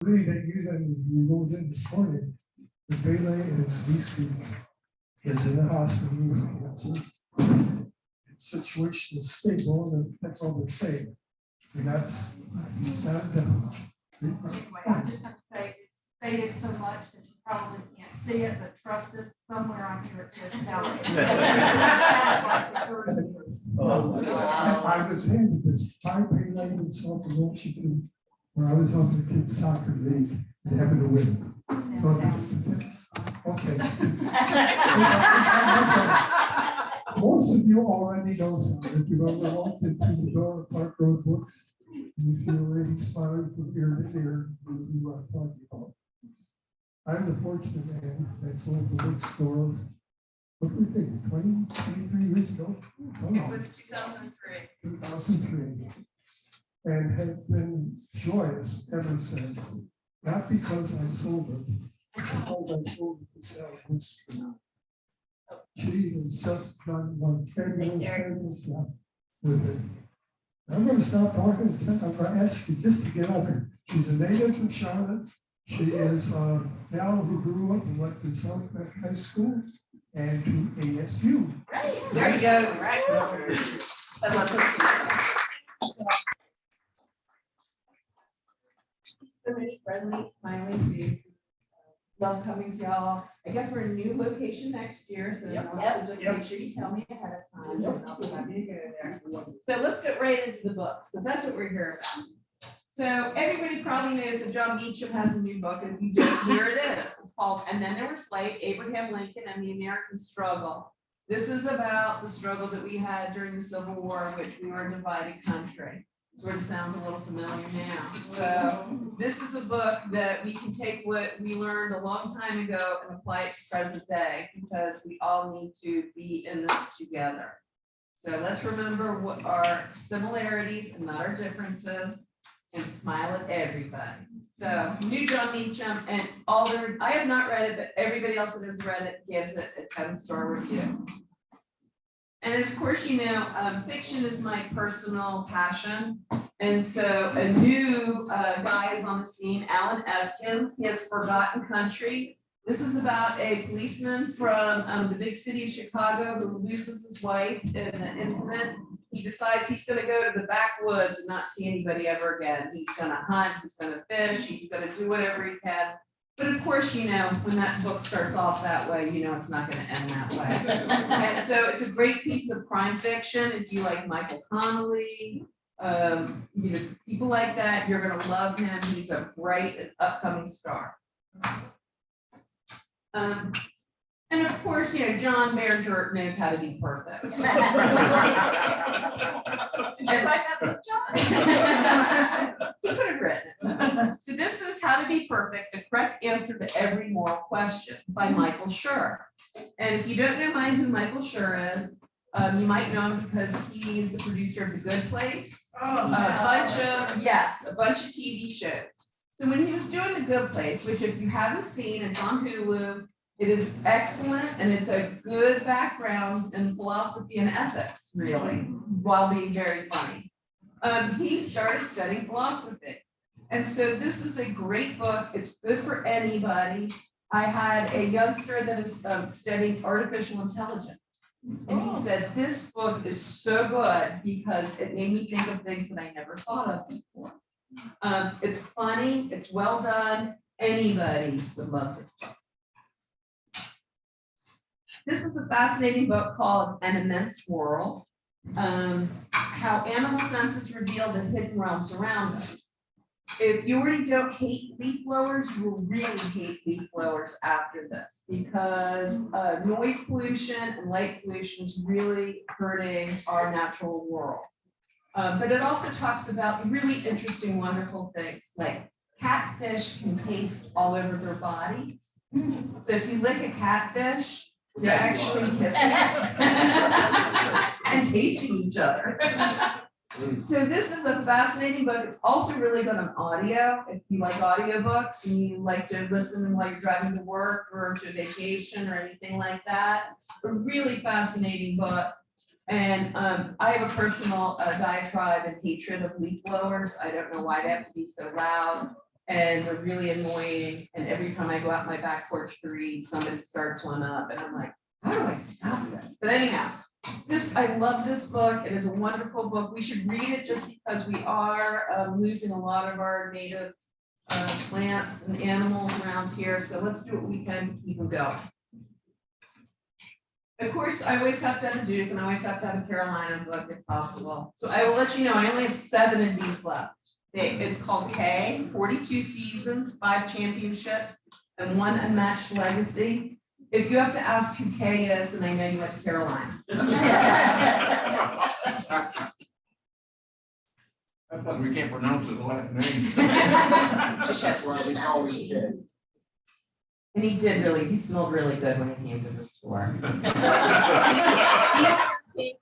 Really, that you moved in this morning, the Bailey is this week is in the hospital with cancer. The situation is stable, and that's all they're saying. And that's, it's not definite. Anyway, I'm just gonna say it's faded so much that you probably can't see it, but trust us, somewhere on here it says Kelly. I was in this 5 lane in South Washington, where I was on the kids soccer league and having to win. So, okay. Most of you already know something. If you've ever walked into the door of Park Road Books, and you see a lady smiling from ear to ear, you are talking about. I'm the fortunate man that sold the bookstore. What do we think, 23 years ago? It was 2003. 2003. And have been joyous ever since. Not because I sold it, but because I sold it to sell Brewster. She has just done one fabulous job with it. I'm going to stop talking. I'm going to ask you just to get up here. She's a native from Charlotte. She is a gal who grew up and went to South Bend High School and to ASU. Right. There you go. Right. I love it. So many friendly, smiling faces. Love coming to y'all. I guess we're in a new location next year, so just make sure you tell me ahead of time. And I'll be happy to go there. So let's get right into the books, because that's what we're here about. So everybody probably knows that John Meacham has a new book, and if you don't, here it is. It's called "And Then There Were Slaves: Abraham Lincoln and the American Struggle." This is about the struggle that we had during the Civil War, in which we were a divided country. Sort of sounds a little familiar now. So this is a book that we can take what we learned a long time ago and apply it to present day, because we all need to be in this together. So let's remember what our similarities and not our differences, and smile at everybody. So new John Meacham, and all the, I have not read it, but everybody else that has read it gives it a 10-star review. And of course, you know, fiction is my personal passion. And so a new guy is on the scene, Alan Eskins. He has Forgotten Country. This is about a policeman from the big city of Chicago who loses his wife in an incident. He decides he's going to go to the backwoods and not see anybody ever again. He's going to hunt, he's going to fish, he's going to do whatever he can. But of course, you know, when that book starts off that way, you know, it's not going to end that way. And so it's a great piece of crime fiction. If you like Michael Connelly, you know, people like that, you're going to love him. He's a bright upcoming star. And of course, you know, John Mayer Jurt knows how to be perfect. And by that book, John. He could have written it. So this is How to Be Perfect, the correct answer to every moral question by Michael Schur. And if you don't know who Michael Schur is, you might know him because he's the producer of The Good Place. A bunch of TV shows. So when he was doing The Good Place, which if you haven't seen, it's on Hulu. It is excellent, and it's a good background in philosophy and ethics, really, while being very funny. He started studying philosophy. And so this is a great book. It's good for anybody. I had a youngster that is studying artificial intelligence. And he said, this book is so good because it made me think of things that I never thought of before. It's funny, it's well done. Anybody would love this book. This is a fascinating book called An Immense World, how animal senses reveal the hidden realms around us. If you already don't hate leaf blowers, you will really hate leaf blowers after this, because noise pollution and light pollution is really hurting our natural world. But it also talks about really interesting, wonderful things, like catfish can taste all over their body. So if you lick a catfish, they're actually kissing and tasting each other. So this is a fascinating book. It's also really good on audio. If you like audiobooks and you like to listen while you're driving to work or to vacation or anything like that, a really fascinating book. And I have a personal diatribe and hatred of leaf blowers. I don't know why they have to be so loud. and they're really annoying. And every time I go out my back porch to read, somebody starts one up, and I'm like, how do I stop this? But anyhow, I love this book. It is a wonderful book. We should read it just because we are losing a lot of our native plants and animals around here. So let's do what we can to keep them going. Of course, I always have to have a Duke, and I always have to have a Carolina book if possible. So I will let you know, I only have 7 of these left. It's called K, 42 seasons, 5 championships, and 1 unmatched legacy. If you have to ask who K is, then I know you went to Carolina. I thought we can't pronounce it, the Latin name. That's why we call it K. And he smelled really good when he came to the store.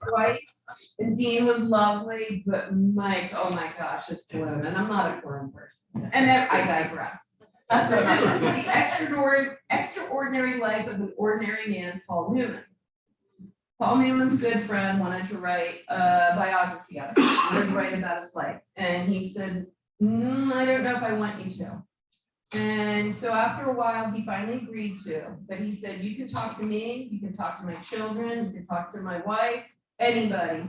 Twice, and Dean was lovely, but Mike, oh my gosh, it's blown, and I'm not a corn person. And then I digress. So this is the extraordinary life of an ordinary man, Paul Newman. Paul Newman's good friend wanted to write a biography of it, wanted to write about his life. And he said, I don't know if I want you to. And so after a while, he finally agreed to, but he said, you can talk to me, you can talk to my children, you can talk to my wife, anybody,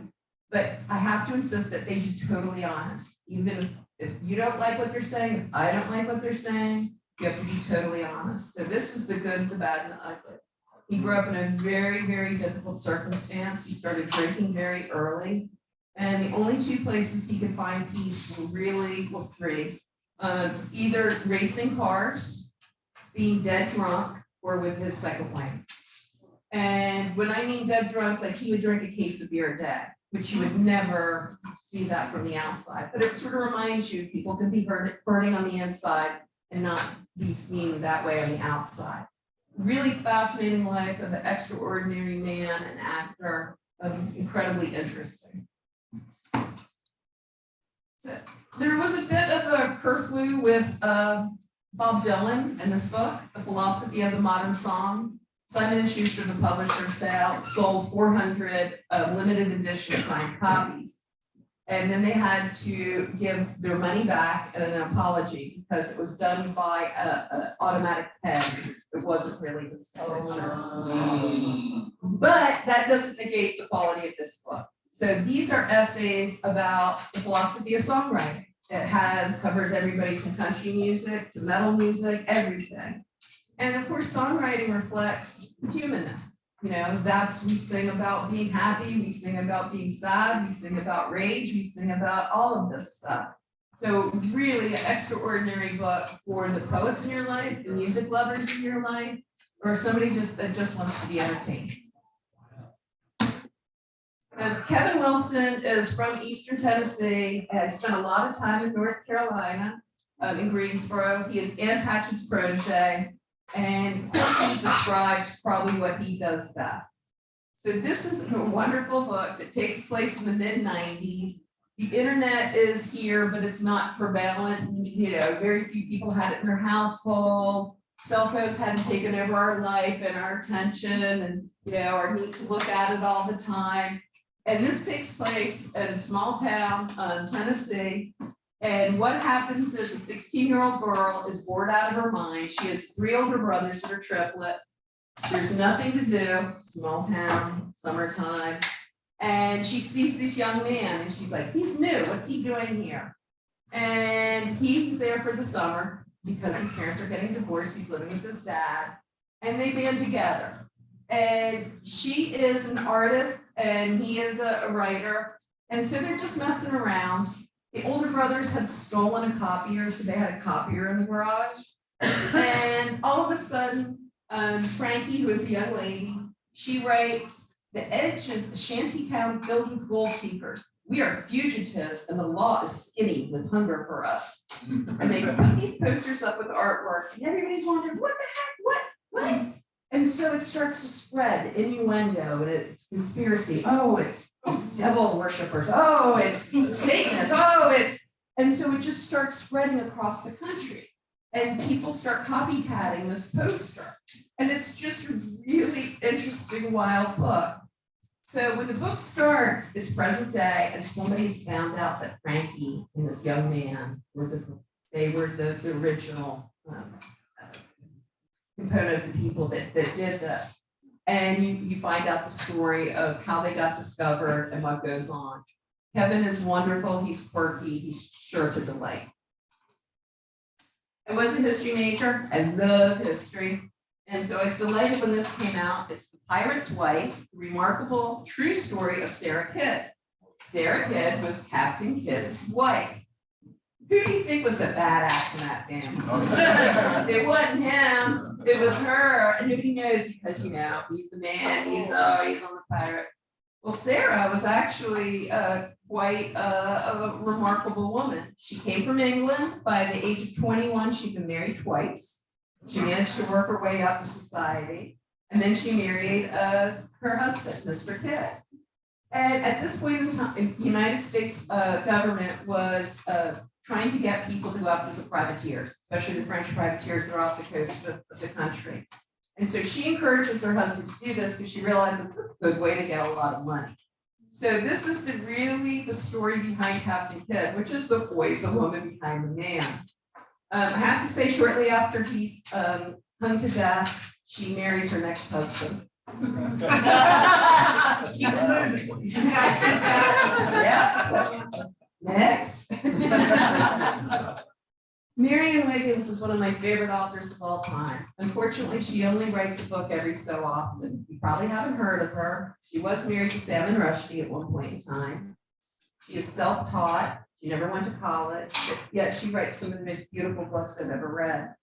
but I have to insist that they be totally honest. Even if you don't like what they're saying, if I don't like what they're saying, you have to be totally honest. So this is the good, the bad, and the ugly. He grew up in a very, very difficult circumstance. He started drinking very early. And the only 2 places he could find peace were really, well, 3. Either racing cars, being dead drunk, or with his second wife. And when I mean dead drunk, like he would drink a case of beer a day, which you would never see that from the outside. But it sort of reminds you, people can be burning on the inside and not be seen that way on the outside. Really fascinating life of an extraordinary man and actor, incredibly interesting. So, there was a bit of a kerfluffle with Bob Dylan in this book, The Philosophy of the Modern Song. Simon & Schuster, the publisher, sold 400 limited edition signed copies. And then they had to give their money back and an apology because it was done by an automatic pen. It wasn't really the signature. But that doesn't negate the quality of this book. So these are essays about the philosophy of songwriting. It covers everybody from country music to metal music, everything. And of course, songwriting reflects humanness. You know, we sing about being happy, we sing about being sad, we sing about rage, we sing about all of this stuff. So really an extraordinary book for the poets in your life, the music lovers in your life, or somebody that just wants to be entertained. Kevin Wilson is from Eastern Tennessee and spent a lot of time in North Carolina, in Greensboro. He is Ann Patchett's protege, and he describes probably what he does best. So this is a wonderful book that takes place in the mid-90s. The internet is here, but it's not prevalent. You know, very few people had it in their household. Cell phones hadn't taken over our life and our attention, and our need to look at it all the time. And this takes place in a small town, Tennessee. And what happens is a 16-year-old girl is bored out of her mind. She has 3 older brothers that are triplets. There's nothing to do, small town, summertime. And she sees this young man and she's like, he's new, what's he doing here? And he's there for the summer because his parents are getting divorced. He's living with his dad and they band together. And she is an artist and he is a writer. And so they're just messing around. The older brothers had stolen a copier, so they had a copier in the garage. And all of a sudden, Frankie, who is the young lady, she writes, the edge is a shanty town filled with gold seekers. We are fugitives and the law is skinny with hunger for us. And they put these posters up with artwork and everybody's wondering, what the heck, what? And so it starts to spread innuendo and it's conspiracy. Oh, it's devil worshipers. Oh, it's Satanists. Oh, and so it just starts spreading across the country. And people start copycatting this poster. And it's just a really interesting, wild book. So when the book starts, it's present day, and somebody's found out that Frankie and this young man were They were the original component of the people that did this. And you find out the story of how they got discovered and what goes on. Kevin is wonderful, he's quirky, he's sure to delight. I was a history major, I love history. And so I was delighted when this came out. It's The Pirate's Wife, the remarkable true story of Sarah Kidd. Sarah Kidd was Captain Kidd's wife. Who do you think was the badass in that family? It wasn't him, it was her, and nobody knows because, he's the man, he's on the pirate. Well, Sarah was actually quite a remarkable woman. She came from England. By the age of 21, she'd been married twice. She managed to work her way up in society, and then she married her husband, Mr. Kidd. And at this point in time, the United States government was trying to get people to go after the privateers, especially the French privateers that are off the coast of the country. And so she encourages her husband to do this because she realized it's a good way to get a lot of money. So this is really the story behind Captain Kidd, which is always the woman behind the man. I have to say, shortly after he's hung to death, she marries her next husband. Yes. Next. Marian Wiggins is one of my favorite authors of all time. Unfortunately, she only writes a book every so often. You probably haven't heard of her. She was married to Salman Rushdie at one point in time. She is self-taught. She never went to college, but yet she writes some of the most beautiful books I've ever read.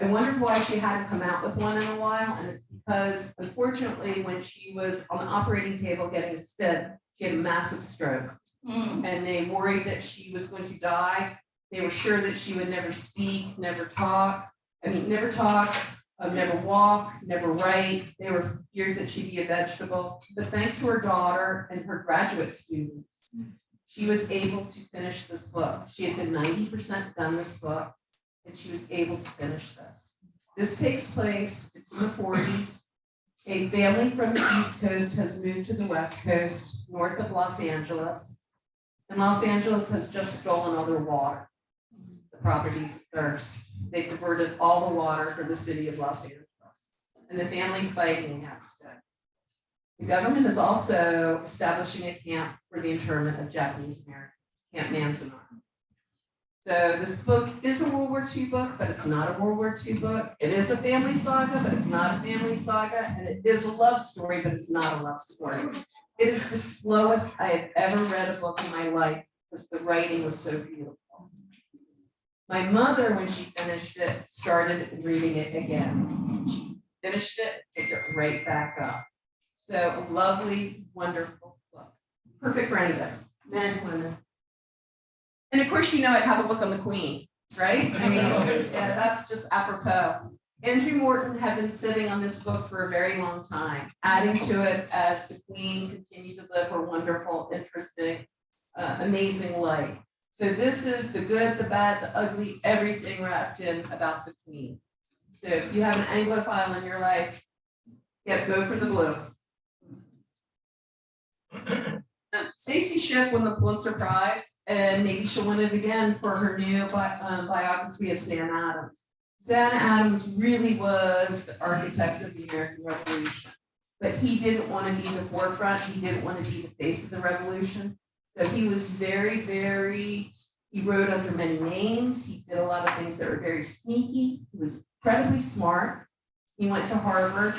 I wondered why she hadn't come out with one in a while, and it's because, unfortunately, when she was on the operating table getting a stent, she had a massive stroke. And they worried that she was going to die. They were sure that she would never speak, never talk, never walk, never write. They were feared that she'd be a vegetable. But thanks to her daughter and her graduate students, she was able to finish this book. She had been 90% done this book, and she was able to finish this. This takes place, it's in the 40s. A family from the East Coast has moved to the West Coast, north of Los Angeles. And Los Angeles has just stolen all their water. The property's thirst. They diverted all the water for the city of Los Angeles. And the family's fighting against it. The government is also establishing a camp for the internment of Japanese Americans, Camp Manzanar. So this book is a World War II book, but it's not a World War II book. It is a family saga, but it's not a family saga. And it is a love story, but it's not a love story. It is the slowest I have ever read a book in my life because the writing was so beautiful. My mother, when she finished it, started reading it again. She finished it, picked it right back up. So a lovely, wonderful book. Perfect for anybody, men, women. And of course, I'd have a book on the Queen, right? Yeah, that's just apropos. Andrew Morton had been sitting on this book for a very long time, adding to it as the Queen continued to live her wonderful, interesting, amazing life. So this is the good, the bad, the ugly, everything wrapped in about the Queen. So if you have an Anglophile in your life, go for the blue. Stacy Schiff won the Pulitzer Prize, and maybe she'll win it again for her new biography of Sam Adams. Sam Adams really was the architect of the American Revolution, but he didn't want to be the forefront. He didn't want to be the face of the revolution. So he was he wrote under many names. He did a lot of things that were very sneaky. He was incredibly smart. He went to Harvard.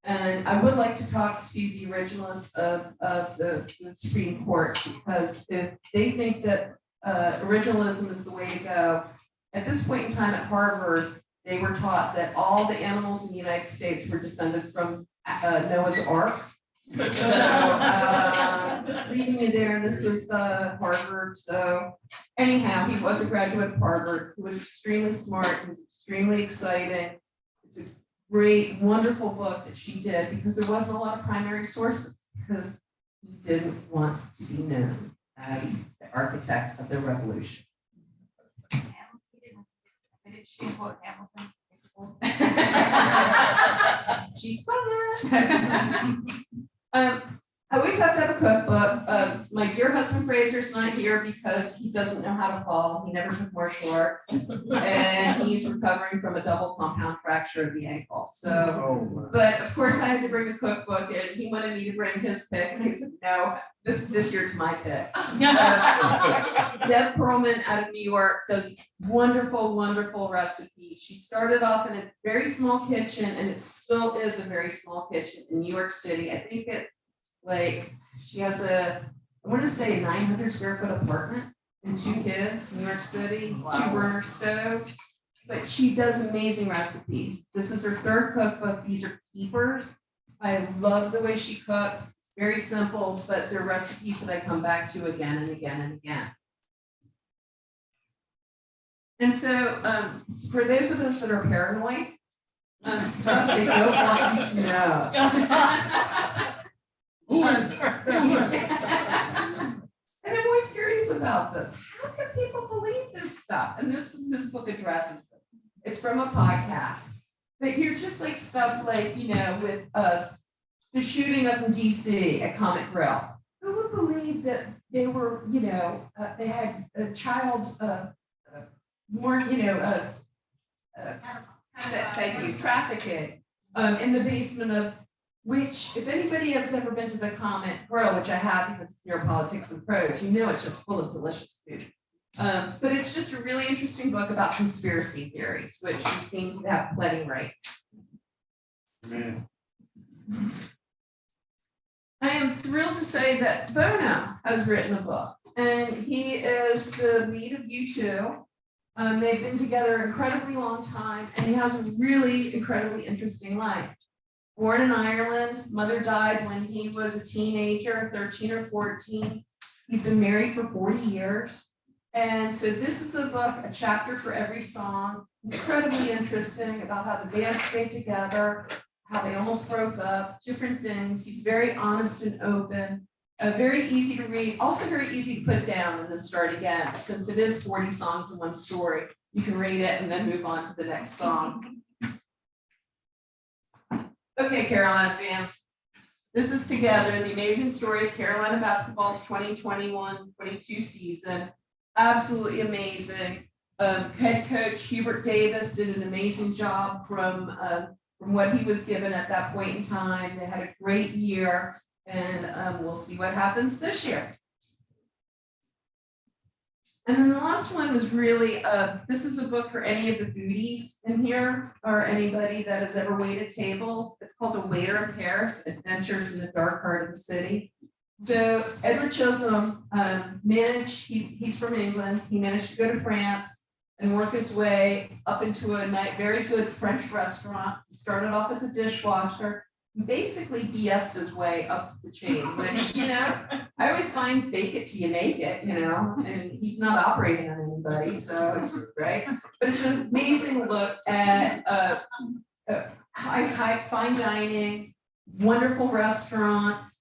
And I would like to talk to the originalists of the Supreme Court, because if they think that originalism is the way to go, at this point in time at Harvard, they were taught that all the animals in the United States were descended from Noah's Ark. So just leaving you there, this was Harvard. So anyhow, he was a graduate of Harvard. He was extremely smart. He was extremely exciting. It's a great, wonderful book that she did because there wasn't a lot of primary sources, because he didn't want to be known as the architect of the revolution. She quote Hamilton in school. She saw that. I always have to have a cookbook. My dear husband Fraser's not here because he doesn't know how to fall. He never took martial arts. And he's recovering from a double compound fracture of the ankle. So, but of course I had to bring a cookbook and he wanted me to bring his pick. And I said, no, this year's my pick. Deb Perlman out of New York does wonderful, wonderful recipes. She started off in a very small kitchen and it still is a very small kitchen in New York City. I think it's like, she has I want to say 900 square foot apartment and 2 kids, New York City, 2-burner stove. But she does amazing recipes. This is her 3rd cookbook. These are keepers. I love the way she cooks. It's very simple, but they're recipes that I come back to again and again and again. And so for those of us that are paranoid, stuff they don't want you to know. Who is it? And I'm always curious about this. How can people believe this stuff? And this book addresses this. It's from a podcast. But you're just like stuff like, you know, with the shooting up in DC at Comet Grill. Who would believe that they were, you know, they had a child more, you know, thank you, trafficking in the basement of which, if anybody has ever been to the Comet Grill, which I have because it's near Politics and Prose, you know it's just full of delicious food. But it's just a really interesting book about conspiracy theories, which we seem to have plenty right. Man. I am thrilled to say that Bono has written a book, and he is the lead of U2. They've been together an incredibly long time, and he has a really incredibly interesting life. Born in Ireland, mother died when he was a teenager, 13 or 14. He's been married for 40 years. And so this is a book, a chapter for every song, incredibly interesting about how the band stayed together, how they almost broke up, different things. He's very honest and open, very easy to read, also very easy to put down and then start again. Since it is 40 songs in one story, you can read it and then move on to the next song. Okay, Carolina fans, this is Together, the amazing story of Carolina basketball's 2021-22 season. Absolutely amazing. Head coach Hubert Davis did an amazing job from what he was given at that point in time. They had a great year, and we'll see what happens this year. And then the last one was really, this is a book for any of the foodies in here, or anybody that has ever waited tables. It's called A Waiter in Paris, Adventures in the Dark Heart of the City. So Edward Chisholm he's from England. He managed to go to France and work his way up into a very good French restaurant. He started off as a dishwasher, basically BS'd his way up the chain, which, you know, I always find fake it till you make it, you know, and he's not operating on anybody, so it's great. But it's an amazing look at high fine dining, wonderful restaurants.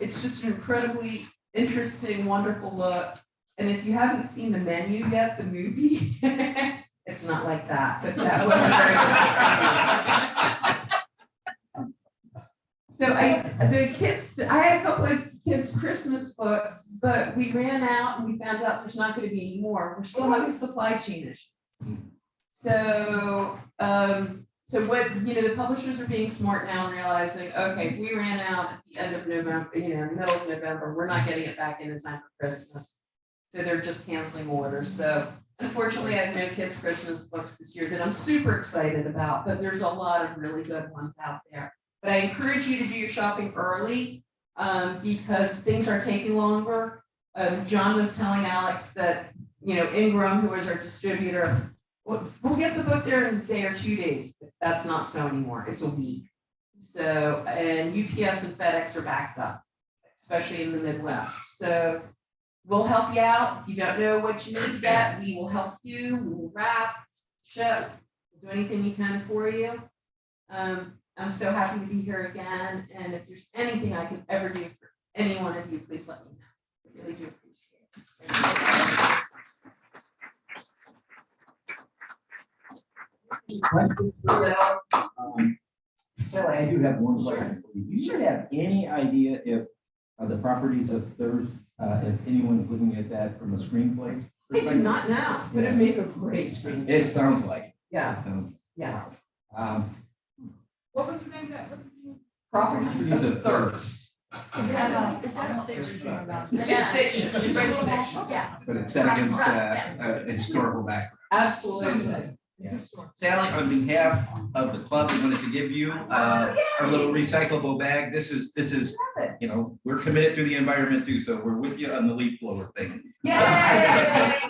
It's just an incredibly interesting, wonderful look. And if you haven't seen the menu yet, the movie, it's not like that, but that wasn't very good. So I had a couple of kids' Christmas books, but we ran out and we found out there's not going to be any more. We're still having supply chain issues. So, what, you know, the publishers are being smart now and realizing, okay, we ran out at the end of November, you know, middle of November, we're not getting it back in time for Christmas. So they're just canceling orders. So unfortunately, I have no kids' Christmas books this year that I'm super excited about, but there's a lot of really good ones out there. But I encourage you to do your shopping early because things are taking longer. John was telling Alex that, you know, Ingram, who is our distributor, we'll get the book there in a day or 2 days. That's not so anymore. It's a week. So, and UPS and FedEx are backed up, especially in the Midwest. So we'll help you out. If you don't know what you need to get, we will help you. We will wrap, ship, do anything we can for you. I'm so happy to be here again. And if there's anything I can ever do for any one of you, please let me know. I really do appreciate it. Questions? Kelly, I do have one question. you have any idea if the properties of Thirst, if anyone's looking at that from a screenplay? I do not know, but it'd make a great screen. It sounds like. it. Yeah, It sounds- yeah. What was the name of that? Properties Properties of of Thirst. Is that a fiction about? It's fiction, she writes fiction. Yeah. But it's set against a historical background. Absolutely. Sally, on behalf of the club, we wanted to give you our little recyclable bag. This is, you know, we're committed to the environment too, so we're with you on the leaf blower thing. Yay! How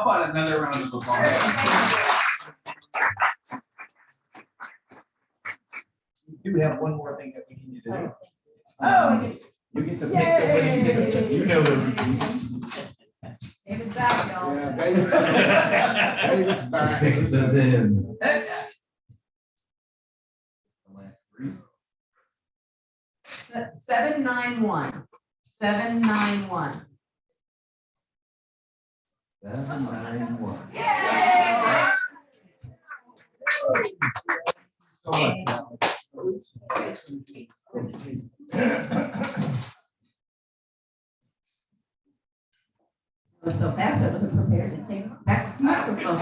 about another round of applause? We do have one more thing that we need you to do. Oh, You get to pick the winning ticket. You know the routine. David's back, y'all. Yeah, David's back. Fix us in. okay. The last three. 791. 791. 791. Yay! So much. It was so fast, I wasn't prepared to take back the microphone.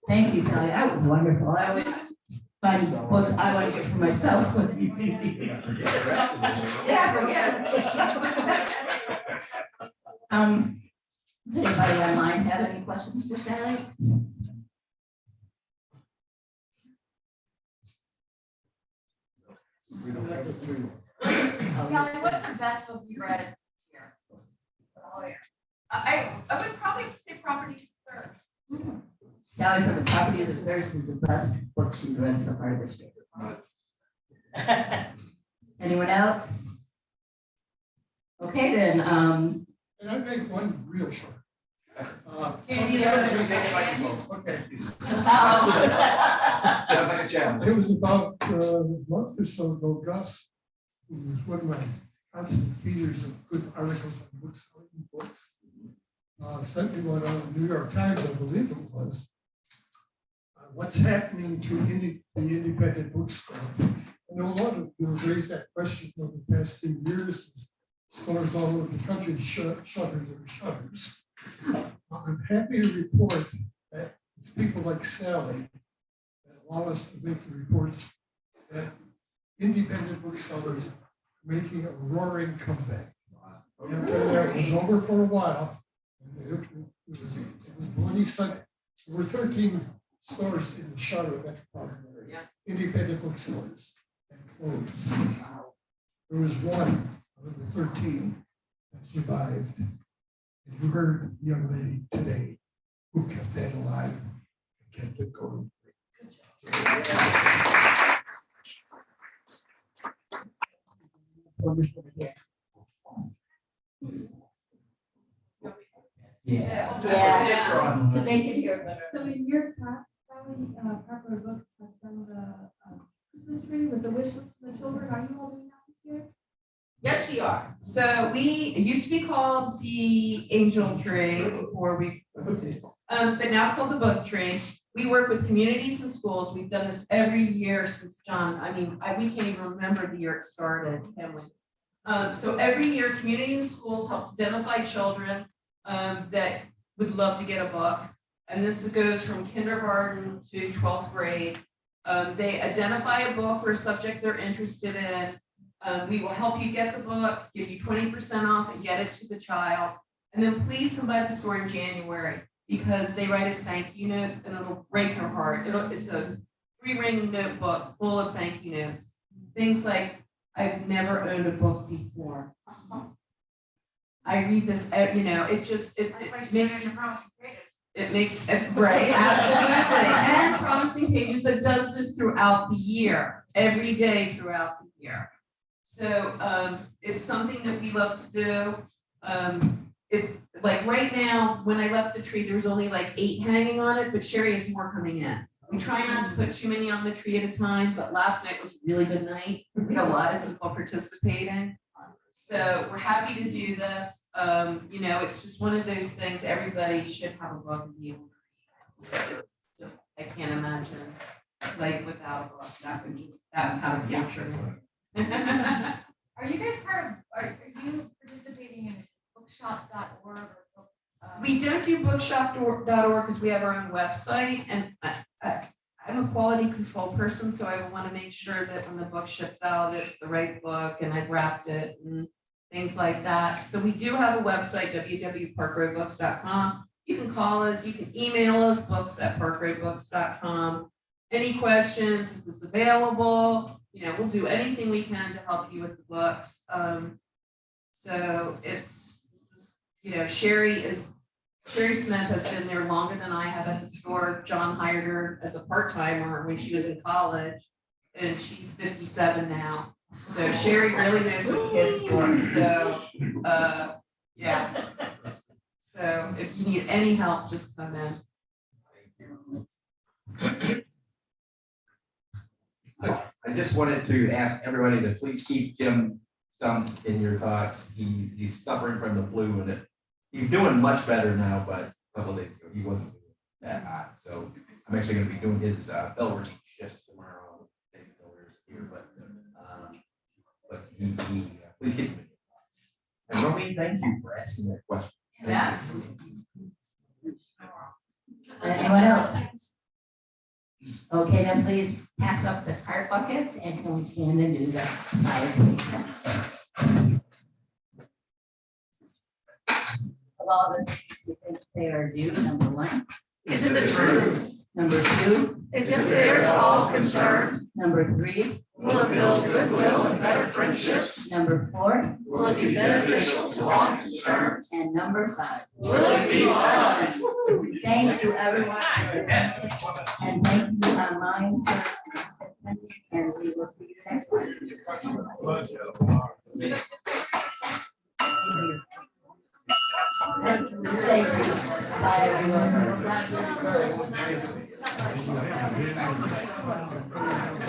Thank you, Sally, that was wonderful. I always find books I want to get for myself. Yeah, forget. Does anybody online have any questions for Sally? Sally, what's the best book you read this year? I would probably say Properties first. Sally said The Property of the Thirst is the best book she's read so far this year. Anyone else? Okay, then, And I make one real short. Andy, Okay, Sounds like a challenge. it was about a month or so ago, Gus, who was one of my constant feeders of good articles on books, sent me one on the New York Times, I believe it was. What's happening to the independent bookstore? I know a lot of you have raised that question over the past few years. Stores all over the country shuttered their shutters. I'm happy to report that it's people like Sally that allow us to make the reports that independent booksellers are making a roaring comeback. And it was over for a while. And it was bloody Sunday. There were 13 stores in the Charlotte metropolitan area, independent booksellers, and closed. There was one out of the 13 that survived. And you heard the young lady today who kept that alive and kept it going. Yeah. Yeah. But they can hear better. So in years past, probably Parker Books has done the Christmas tree with the wish list for the children. Are you all doing that this year? Yes, we are. So it used to be called the Angel Tree before but now it's called the Book Tree. We work with communities and schools. We've done this every year since John, we can't even remember the year it started, can we? So every year, community and schools helps identify children that would love to get a book. And this goes from kindergarten to 12th grade. They identify a book or a subject they're interested in. We will help you get the book, give you 20% off and get it to the child. And then please come by the store in January because they write us thank you notes and it'll break your heart. It's a 3-ring notebook full of thank you notes. Things like, I've never owned a book before. I read this, it makes me, it makes, right, absolutely. And Promising Pages that does this throughout the year, every day throughout the year. So it's something that we love to do. Like right now, when I left the tree, there was only like 8 hanging on it, but Sherry has more coming in. We try not to put too many on the tree at a time, but last night was a really good night. We had a lot of people participating. So we're happy to do this. It's just one of those things, everybody should have a book and be able to read. just, I can't imagine life without a book. That would just, that's how the future. Are you guys part of, are you participating in this bookshop.org or book? We don't do bookshop.org because we have our own website, and I'm a quality control person, so I want to make sure that when the book ships out, it's the right book and I've wrapped it and things like that. So we do have a website, www.parkroadbooks.com. You can call us, you can email us, books@parkroadbooks.com. Any questions, is this available? You know, we'll do anything we can to help you with the books. So it's, you know, Sherry Smith has been there longer than I have at the store. John hired her as a part-timer when she was in college, and she's 57 now. So Sherry really knows what kids want. So, yeah. So if you need any help, just come in. I just wanted to ask everybody to please keep Jim Stump in your thoughts. He's suffering from the flu, and he's doing much better now, but a couple of days ago, he wasn't doing that hot. So I'm actually gonna be doing his Dilworth shift tomorrow. David Dilworth's here, but he please keep him in your thoughts. And Romy, thank you for asking that question. Yes. Anyone else? Okay, then please pass up the card buckets and can we stand and do the flag? Of all the things you think they are due, number one. Is it the truth? Number two. Is it fair to all concerned? Number three. Will it build goodwill and better friendships? Number four. Will it be beneficial to all concerned? And number five. Will it be fun? Thank you, everyone. And thank you online. And we will see you next one. Thank you. Bye, everyone.